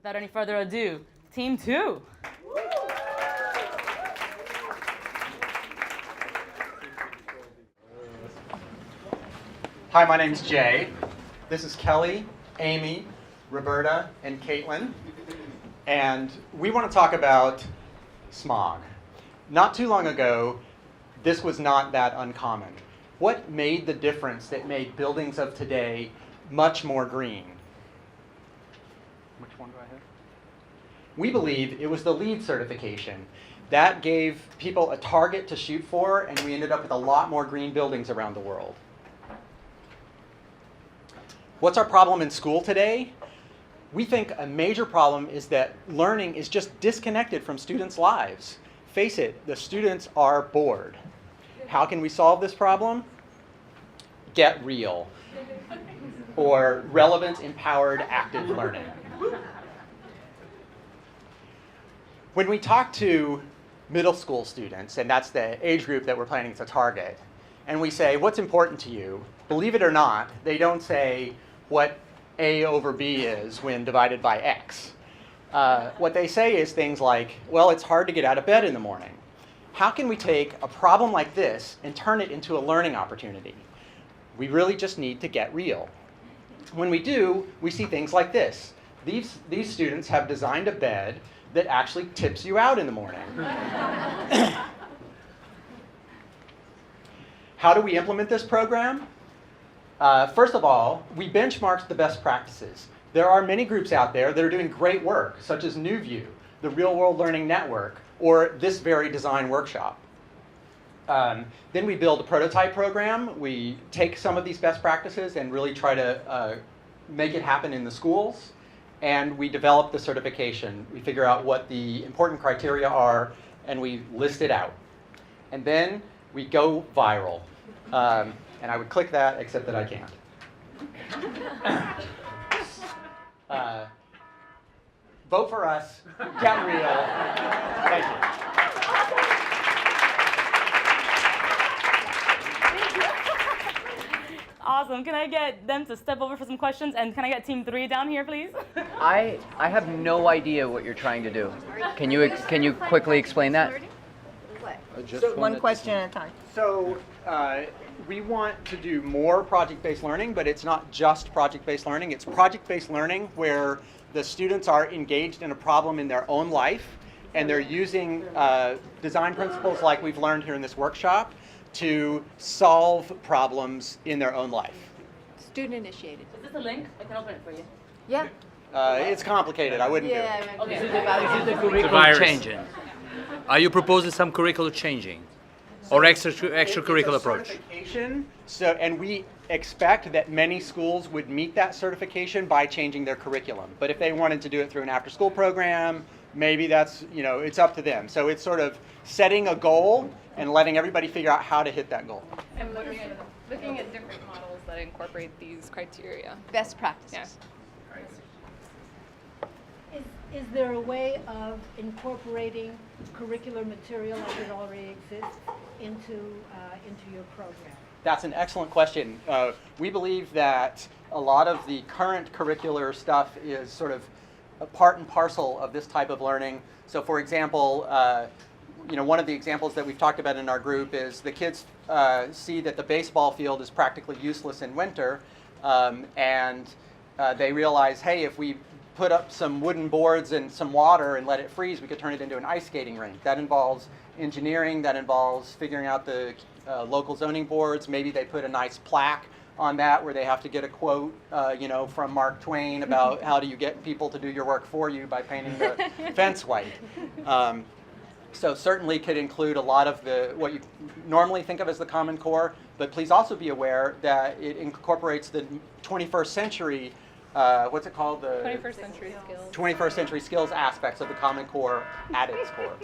without any further ado, Team 2. Hi, my name's Jay. This is Kelly, Amy, Roberta, and Caitlin. And we want to talk about smog. Not too long ago, this was not that uncommon. What made the difference that made buildings of today much more green? Which one do I have? We believe it was the LEED certification. That gave people a target to shoot for, and we ended up with a lot more green buildings around the world. What's our problem in school today? We think a major problem is that learning is just disconnected from students' lives. Face it, the students are bored. How can we solve this problem? Get real, or relevant, empowered, active learning. When we talk to middle school students, and that's the age group that we're planning to target, and we say, what's important to you? Believe it or not, they don't say what A over B is when divided by X. What they say is things like, well, it's hard to get out of bed in the morning. How can we take a problem like this and turn it into a learning opportunity? We really just need to get real. When we do, we see things like this. These students have designed a bed that actually tips you out in the morning. How do we implement this program? First of all, we benchmarked the best practices. There are many groups out there that are doing great work, such as NewView, the Real World Learning Network, or this very design workshop. Then we build a prototype program. We take some of these best practices and really try to make it happen in the schools. And we develop the certification. We figure out what the important criteria are, and we list it out. And then we go viral. And I would click that, except that I can't. Vote for us. Get real. Thank you. Awesome. Can I get them to step over for some questions? And can I get Team 3 down here, please? I have no idea what you're trying to do. Can you quickly explain that? One question at a time. So we want to do more project-based learning, but it's not just project-based learning. It's project-based learning where the students are engaged in a problem in their own life, and they're using design principles like we've learned here in this workshop to solve problems in their own life. Student initiated. Is this a link? I can open it for you. Yeah. It's complicated. I wouldn't do it. Okay. Is it the curriculum changing? Are you proposing some curriculum changing? Or extracurricular approach? Certification, and we expect that many schools would meet that certification by changing their curriculum. But if they wanted to do it through an after-school program, maybe that's, it's up to them. So it's sort of setting a goal and letting everybody figure out how to hit that goal. And looking at different models that incorporate these criteria. Best practices. Yeah. Is there a way of incorporating curricular material as it already exists into your program? That's an excellent question. We believe that a lot of the current curricular stuff is sort of a part and parcel of this type of learning. So for example, one of the examples that we've talked about in our group is the kids see that the baseball field is practically useless in winter, and they realize, hey, if we put up some wooden boards and some water and let it freeze, we could turn it into an ice skating rink. That involves engineering, that involves figuring out the local zoning boards. Maybe they put a nice plaque on that where they have to get a quote, from Mark Twain about how do you get people to do your work for you by painting the fence white. So certainly could include a lot of what you normally think of as the Common Core, but please also be aware that it incorporates the 21st century what's it called? The 21st century skills. 21st century skills aspects of the Common Core at its core.